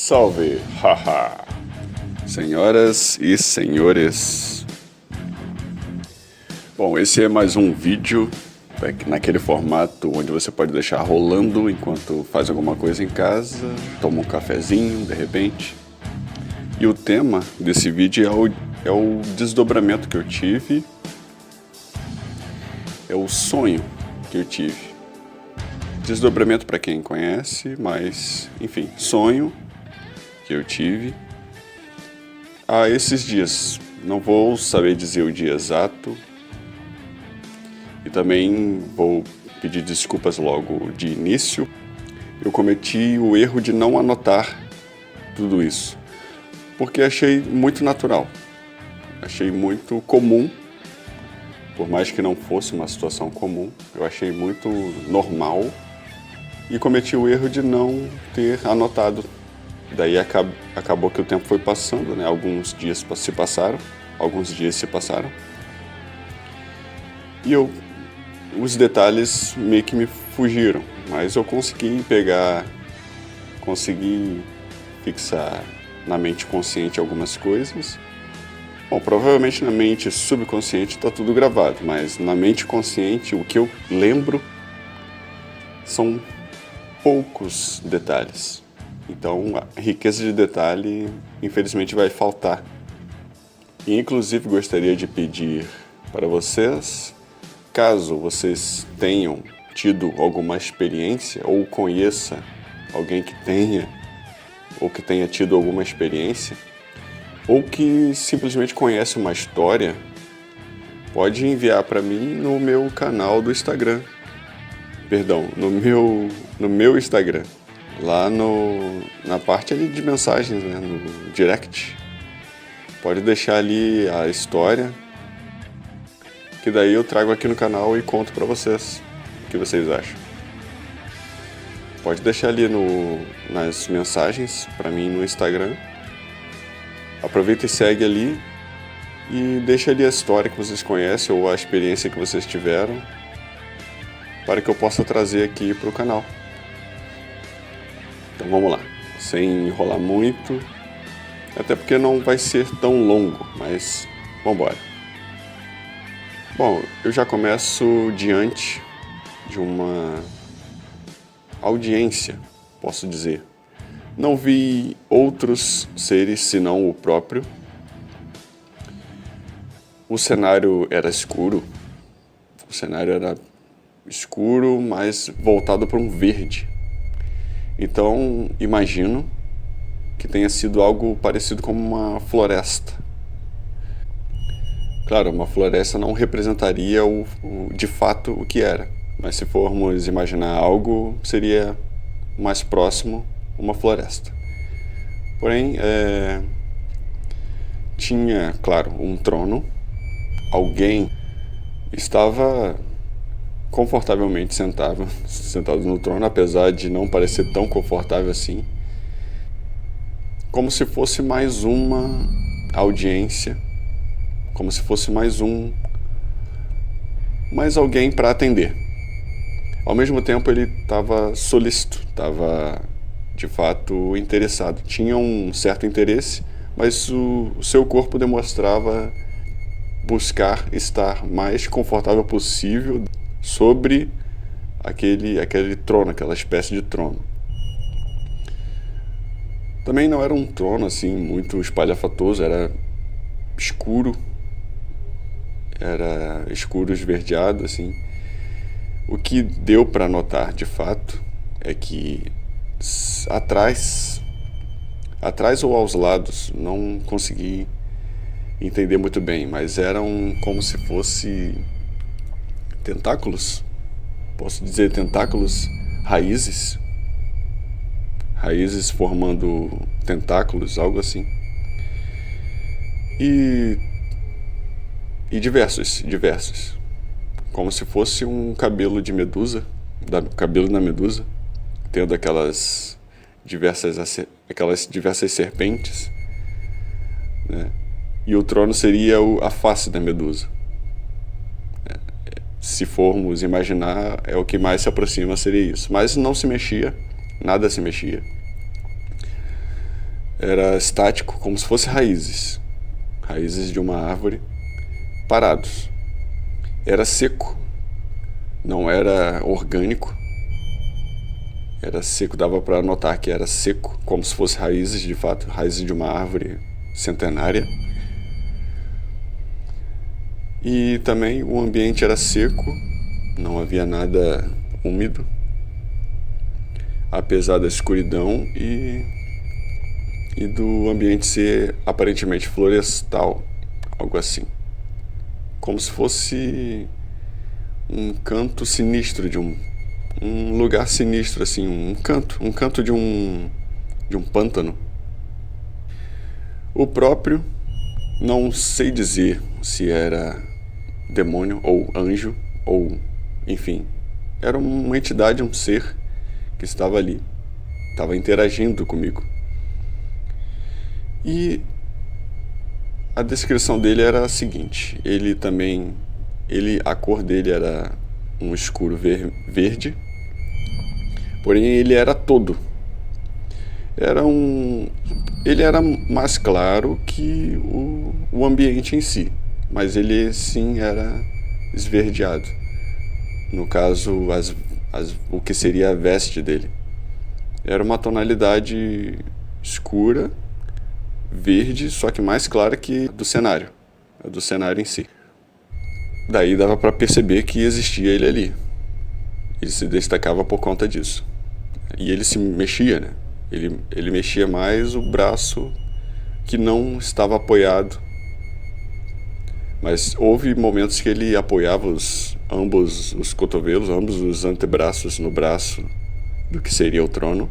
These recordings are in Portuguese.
Salve, haha! Senhoras e senhores. Bom, esse é mais um vídeo naquele formato onde você pode deixar rolando enquanto faz alguma coisa em casa, toma um cafezinho de repente. E o tema desse vídeo é o desdobramento que eu tive, é o sonho que eu tive. Desdobramento para quem conhece, mas enfim, sonho que eu tive há esses dias. Não vou saber dizer o dia exato e também vou pedir desculpas logo de início. Eu cometi o erro de não anotar tudo isso, porque achei muito natural, achei muito comum, por mais que não fosse uma situação comum, eu achei muito normal e cometi o erro de não ter anotado. Daí acabou que o tempo foi passando, né? Alguns dias se passaram e os detalhes meio que me fugiram, mas eu consegui fixar na mente consciente algumas coisas. Bom, provavelmente na mente subconsciente está tudo gravado, mas na mente consciente o que eu lembro são poucos detalhes. Então a riqueza de detalhe infelizmente vai faltar. E inclusive gostaria de pedir para vocês, caso vocês tenham tido alguma experiência ou conheça alguém que tenha ou que tenha tido alguma experiência ou que simplesmente conhece uma história, pode enviar para mim no meu canal do Instagram. Perdão, no meu Instagram. Lá na parte ali de mensagens, né, no direct. Pode deixar ali a história, que daí eu trago aqui no canal e conto pra vocês o que vocês acham. Pode deixar ali nas mensagens pra mim no Instagram. Aproveita e segue ali e deixa ali a história que vocês conhecem ou a experiência que vocês tiveram para que eu possa trazer aqui pro canal. Então vamos lá, sem enrolar muito, até porque não vai ser tão longo, mas vamos embora. Bom, eu já começo diante de uma audiência, posso dizer. Não vi outros seres senão o próprio. O cenário era escuro, mas voltado para um verde. Então, imagino que tenha sido algo parecido com uma floresta. Claro, uma floresta não representaria de fato o que era, mas se formos imaginar algo, seria mais próximo uma floresta. Porém, tinha, claro, um trono, alguém estava confortavelmente sentado no trono, apesar de não parecer tão confortável assim, como se fosse mais uma audiência, como se fosse mais alguém para atender. Ao mesmo tempo ele estava solícito, estava de fato interessado, tinha um certo interesse, mas o seu corpo demonstrava buscar estar mais confortável possível sobre aquele trono, aquela espécie de trono. Também não era um trono assim muito espalhafatoso, era escuro esverdeado assim. O que deu para notar de fato é que atrás ou aos lados, não consegui entender muito bem, mas eram como se fosse tentáculos, posso dizer tentáculos, raízes formando tentáculos, algo assim. E diversos, como se fosse um cabelo de medusa, cabelo da medusa, tendo aquelas diversas serpentes, né? E o trono seria a face da medusa. Se formos imaginar, é o que mais se aproxima, seria isso. Mas não se mexia, nada se mexia. era estático, como se fosse raízes de uma árvore, parados. Era seco, não era orgânico, era seco, dava para notar que era seco, como se fosse raízes, de fato, raízes de uma árvore centenária. E também o ambiente era seco, não havia nada úmido, apesar da escuridão e do ambiente ser aparentemente florestal, algo assim. Como se fosse um canto sinistro de um lugar sinistro, assim, um canto de um pântano. O próprio, não sei dizer se era demônio ou anjo, ou, enfim, era uma entidade, um ser que estava ali, estava interagindo comigo. E a descrição dele era a seguinte: a cor dele era um escuro verde, porém ele era todo. Ele era mais claro que o ambiente em si, mas ele sim era esverdeado. No caso, o que seria a veste dele. Era uma tonalidade escura, verde, só que mais clara que do cenário em si. Daí dava para perceber que existia ele ali. Ele se destacava por conta disso. E ele se mexia, né? Ele mexia mais o braço que não estava apoiado. Mas houve momentos que ele apoiava ambos os cotovelos, ambos os antebraços no braço do que seria o trono.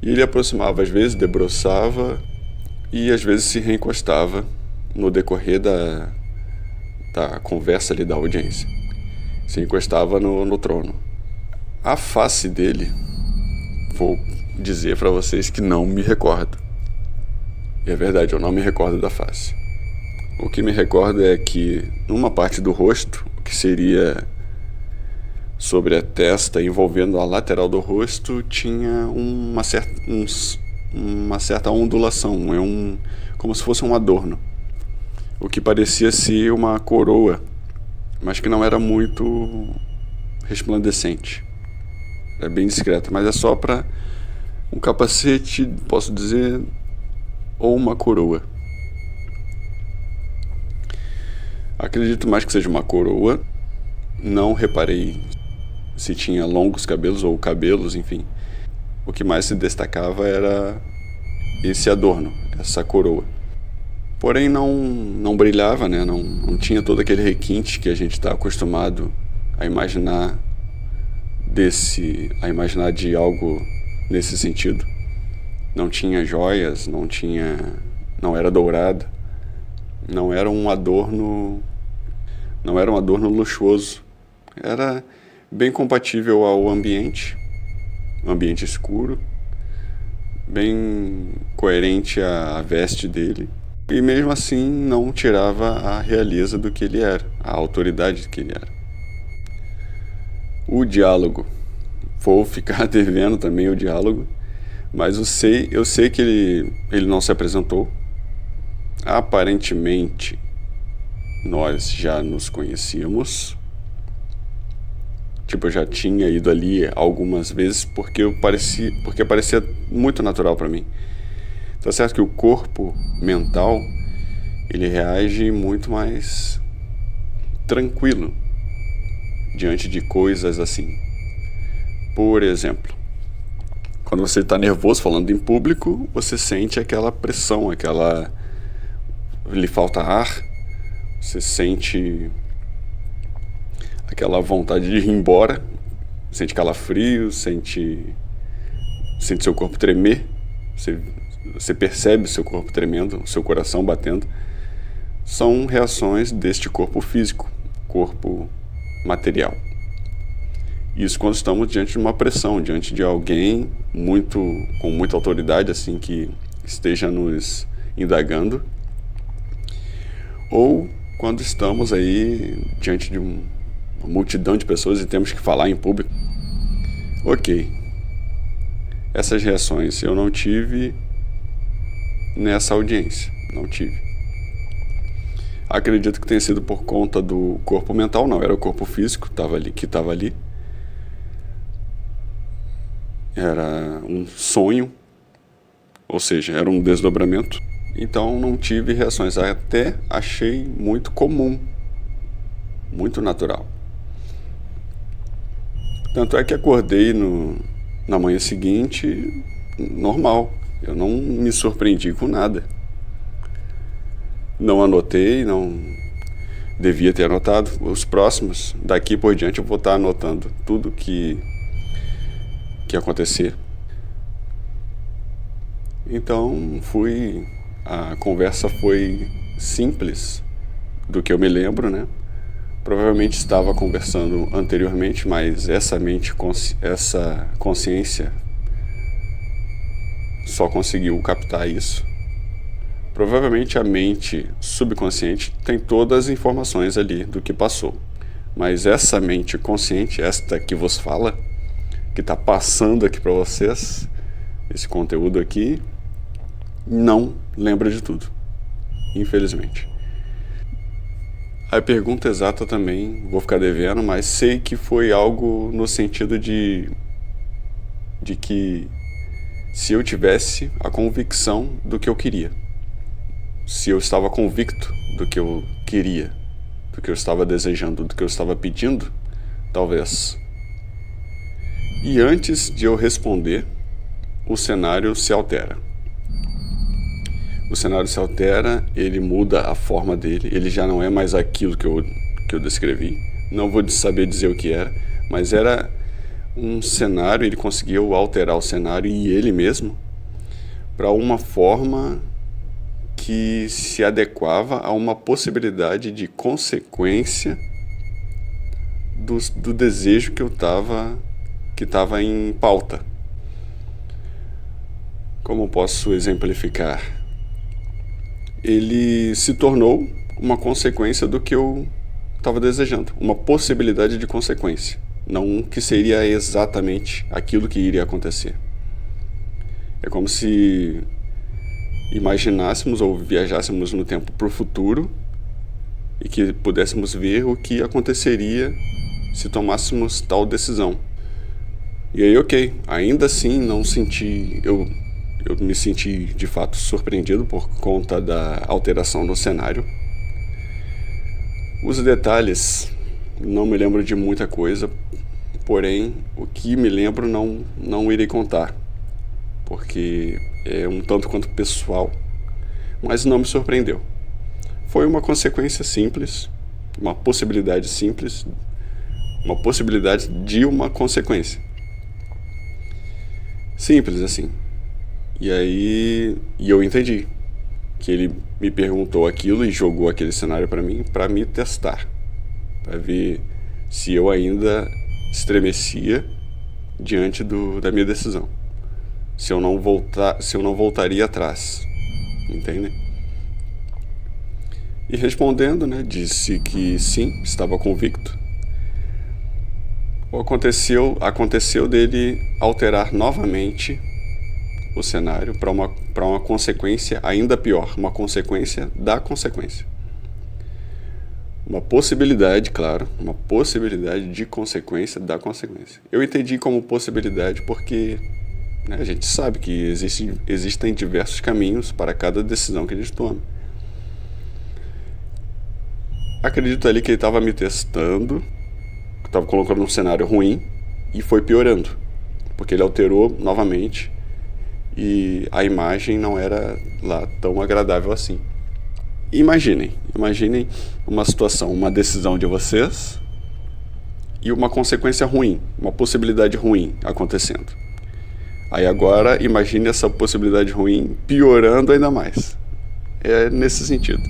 E ele aproximava, às vezes debruçava e às vezes se reencostava no decorrer da conversa ali da audiência. Se encostava no trono. A face dele, vou dizer para vocês que não me recordo. E é verdade, eu não me recordo da face. O que me recordo é que numa parte do rosto, que seria sobre a testa, envolvendo a lateral do rosto, tinha uma certa ondulação, como se fosse um adorno. O que parecia ser uma coroa, mas que não era muito resplandecente. Era bem discreto, mas é só para um capacete, posso dizer, ou uma coroa. Acredito mais que seja uma coroa. Não reparei se tinha longos cabelos ou cabelos, enfim. O que mais se destacava era esse adorno, essa coroa. Porém não brilhava, né? Não tinha todo aquele requinte que a gente está acostumado a imaginar de algo nesse sentido. Não tinha joias, não era dourado, não era um adorno luxuoso. Era bem compatível ao ambiente escuro, bem coerente à veste dele, e mesmo assim não tirava a realeza do que ele era, a autoridade que ele era. O diálogo, vou ficar devendo também o diálogo, mas eu sei que ele não se apresentou. Aparentemente nós já nos conhecíamos. Tipo, eu já tinha ido ali algumas vezes porque parecia muito natural para mim. Tá certo que o corpo mental, ele reage muito mais tranquilo diante de coisas assim. Por exemplo, quando você está nervoso falando em público, você sente aquela pressão, lhe falta ar, você sente aquela vontade de ir embora, sente calafrio, sente seu corpo tremer, você percebe seu corpo tremendo, seu coração batendo. São reações deste corpo físico, corpo material. Isso quando estamos diante de uma pressão, diante de alguém com muita autoridade, assim, que esteja nos indagando, ou quando estamos aí diante de uma multidão de pessoas e temos que falar em público. Ok. Essas reações eu não tive nessa audiência, não tive. Acredito que tenha sido por conta do corpo mental, não, era o corpo físico que estava ali. Era um sonho, ou seja, era um desdobramento. Então não tive reações, até achei muito comum, muito natural. Tanto é que acordei na manhã seguinte, normal. Eu não me surpreendi com nada. Não anotei, não devia ter anotado. Os próximos, daqui por diante, eu vou estar anotando tudo que acontecer. Então a conversa foi simples, do que eu me lembro, né? Provavelmente estava conversando anteriormente, mas essa consciência só conseguiu captar isso. Provavelmente a mente subconsciente tem todas as informações ali do que passou, mas essa mente consciente, esta que vos fala, que está passando aqui para vocês, esse conteúdo aqui, não lembra de tudo, infelizmente. A pergunta exata também vou ficar devendo, mas sei que foi algo no sentido de que se eu tivesse a convicção do que eu queria, se eu estava convicto do que eu queria, do que eu estava desejando, do que eu estava pedindo, talvez. E antes de eu responder, o cenário se altera. O cenário se altera, ele muda a forma dele, ele já não é mais aquilo que eu descrevi. Não vou saber dizer o que era, mas era um cenário, ele conseguiu alterar o cenário e ele mesmo para uma forma que se adequava a uma possibilidade de consequência do desejo que estava em pauta. Como posso exemplificar? Ele se tornou uma consequência do que eu estava desejando, uma possibilidade de consequência, não que seria exatamente aquilo que iria acontecer. É como se imaginássemos ou viajássemos no tempo para o futuro e que pudéssemos ver o que aconteceria se tomássemos tal decisão. E aí, ok, ainda assim não senti, eu me senti de fato surpreendido por conta da alteração no cenário. Os detalhes, não me lembro de muita coisa, porém o que me lembro não irei contar, porque é um tanto quanto pessoal, mas não me surpreendeu. Foi uma consequência simples, uma possibilidade simples, uma possibilidade de uma consequência. Simples assim. E aí eu entendi que ele me perguntou aquilo e jogou aquele cenário para mim, para me testar, para ver se eu ainda estremecia diante da minha decisão, se eu não voltaria atrás, entende? E respondendo, né, disse que sim, estava convicto. Aconteceu dele alterar novamente o cenário para uma consequência ainda pior, uma consequência da consequência. Uma possibilidade, claro, uma possibilidade de consequência da consequência. Eu entendi como possibilidade porque, né, a gente sabe que existem diversos caminhos para cada decisão que a gente toma. Acredito ali que ele estava me testando, estava colocando um cenário ruim e foi piorando, porque ele alterou novamente e a imagem não era lá tão agradável assim. Imaginem uma situação, uma decisão de vocês e uma consequência ruim, uma possibilidade ruim acontecendo. Aí agora imagine essa possibilidade ruim piorando ainda mais. É nesse sentido.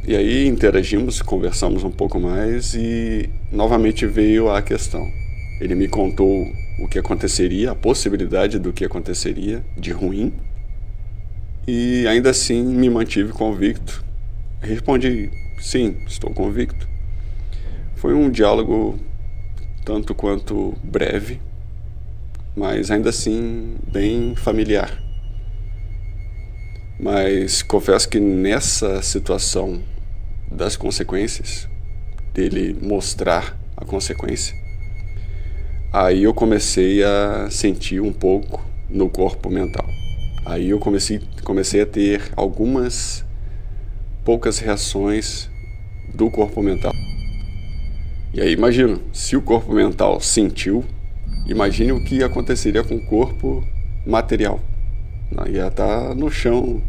E aí interagimos, conversamos um pouco mais e novamente veio a questão. Ele me contou o que aconteceria, a possibilidade do que aconteceria de ruim, e ainda assim me mantive convicto. Respondi, sim, estou convicto. Foi um diálogo tanto quanto breve, mas ainda assim bem familiar. Mas confesso que nessa situação das consequências, dele mostrar a consequência, aí eu comecei a sentir um pouco no corpo mental. Aí eu comecei a ter algumas poucas reações do corpo mental. E aí imagino, se o corpo mental sentiu, imagine o que aconteceria com o corpo material. Ia estar no chão,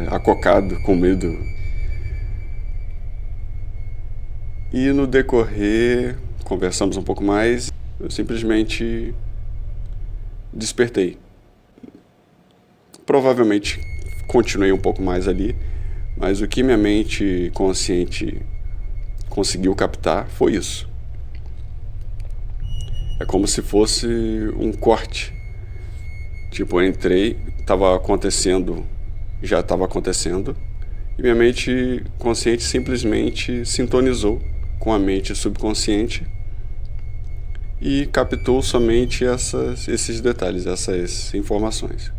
acocado, com medo. E no decorrer, conversamos um pouco mais, eu simplesmente despertei. Provavelmente continuei um pouco mais ali, mas o que minha mente consciente conseguiu captar foi isso. É como se fosse um corte. Tipo, eu entrei, já estava acontecendo, e minha mente consciente simplesmente sintonizou com a mente subconsciente e captou somente esses detalhes, essas informações.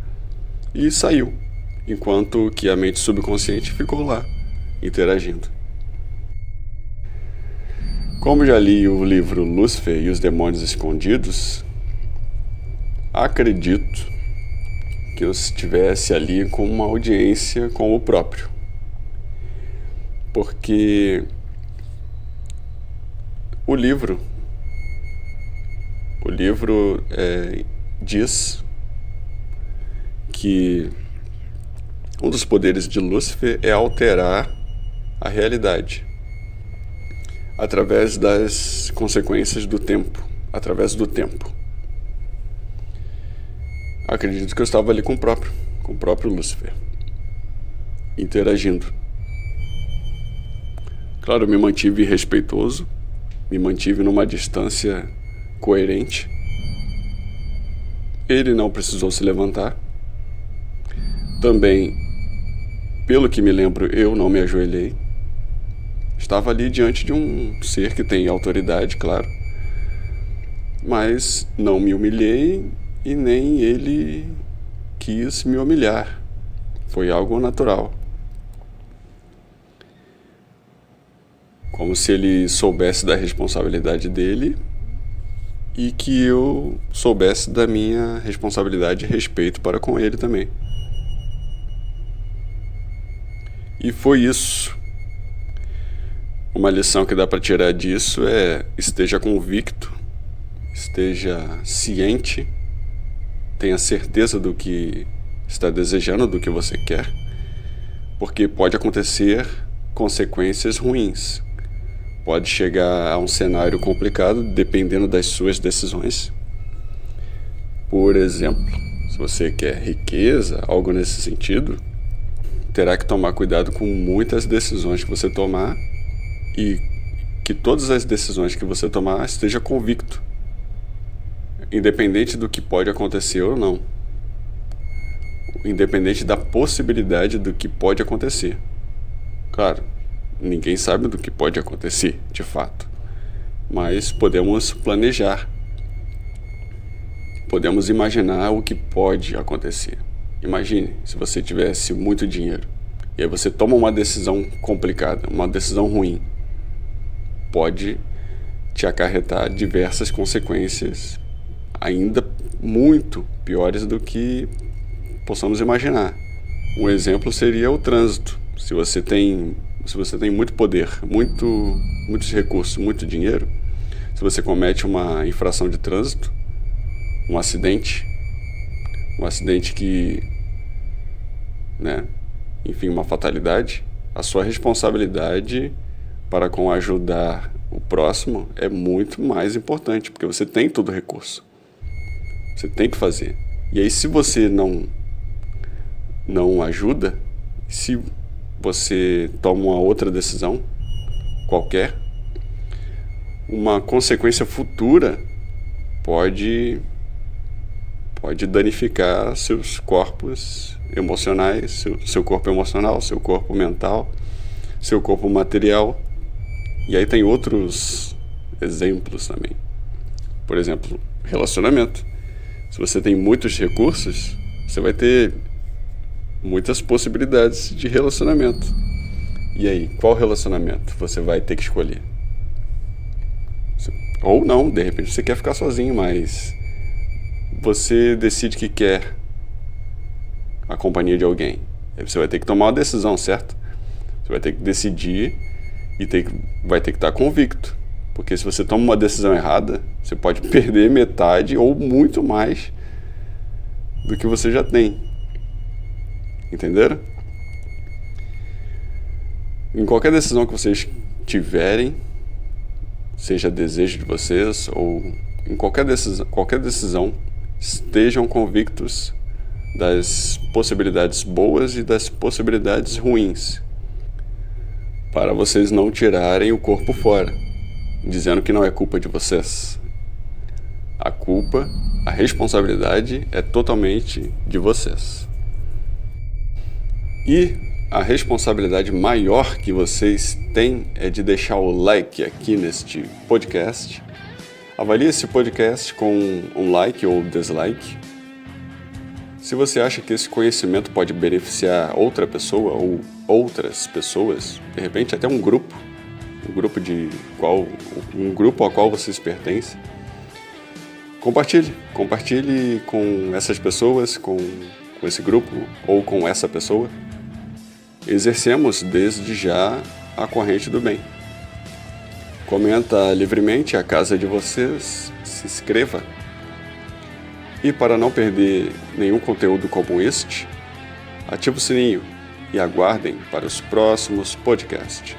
E saiu, enquanto que a mente subconsciente ficou lá, interagindo. Como já li o livro Lúcifer e os Demônios Escondidos, acredito que eu estivesse ali com uma audiência com o próprio. Porque o livro diz que um dos poderes de Lúcifer é alterar a realidade através das consequências do tempo, através do tempo. Acredito que eu estava ali com o próprio Lúcifer, interagindo. Claro, eu me mantive respeitoso, me mantive numa distância coerente. Ele não precisou se levantar. Também, pelo que me lembro, eu não me ajoelhei. Estava ali diante de um ser que tem autoridade, claro. Mas não me humilhei e nem ele quis me humilhar. Foi algo natural. Como se ele soubesse da responsabilidade dele e que eu soubesse da minha responsabilidade e respeito para com ele também. E foi isso. Uma lição que dá para tirar disso é: esteja convicto, esteja ciente, tenha certeza do que está desejando, do que você quer, porque pode acontecer consequências ruins. Pode chegar a um cenário complicado dependendo das suas decisões. Por exemplo, se você quer riqueza, algo nesse sentido, terá que tomar cuidado com muitas decisões que você tomar e que todas as decisões que você tomar esteja convicto, independente do que pode acontecer ou não, independente da possibilidade do que pode acontecer. Claro, ninguém sabe do que pode acontecer, de fato, mas podemos planejar, podemos imaginar o que pode acontecer. Imagine se você tivesse muito dinheiro e aí você toma uma decisão complicada, uma decisão ruim. Pode te acarretar diversas consequências ainda muito piores do que possamos imaginar. Um exemplo seria o trânsito. Se você tem muito poder, muitos recursos, muito dinheiro, se você comete uma infração de trânsito, um acidente que, enfim, uma fatalidade, a sua responsabilidade para com ajudar o próximo é muito mais importante, porque você tem todo o recurso. Você tem que fazer. E aí, se você não ajuda, se você toma uma outra decisão, qualquer, uma consequência futura pode danificar seus corpos emocionais, seu corpo emocional, seu corpo mental, seu corpo material. E aí tem outros exemplos também. Por exemplo, Relacionamento. Se você tem muitos recursos, você vai ter muitas possibilidades de relacionamento. E aí, qual relacionamento você vai ter que escolher? Ou não, de repente você quer ficar sozinho, mas você decide que quer a companhia de alguém. Aí você vai ter que tomar uma decisão, certo? Você vai ter que decidir e vai ter que estar convicto. Porque se você toma uma decisão errada, você pode perder metade ou muito mais do que você já tem. Entenderam? Em qualquer decisão que vocês tiverem, seja desejo de vocês ou em qualquer decisão, estejam convictos das possibilidades boas e das possibilidades ruins, para vocês não tirarem o corpo fora, dizendo que não é culpa de vocês. A responsabilidade é totalmente de vocês. E a responsabilidade maior que vocês têm é de deixar o like aqui neste podcast. Avalie esse podcast com um like ou dislike. Se você acha que esse conhecimento pode beneficiar outra pessoa ou outras pessoas, de repente até um grupo ao qual vocês pertencem, compartilhe com essas pessoas, com esse grupo ou com essa pessoa. Exercemos desde já a corrente do bem. Comenta livremente a casa de vocês, se inscreva. E para não perder nenhum conteúdo como este, ative o sininho e aguardem para os próximos podcasts.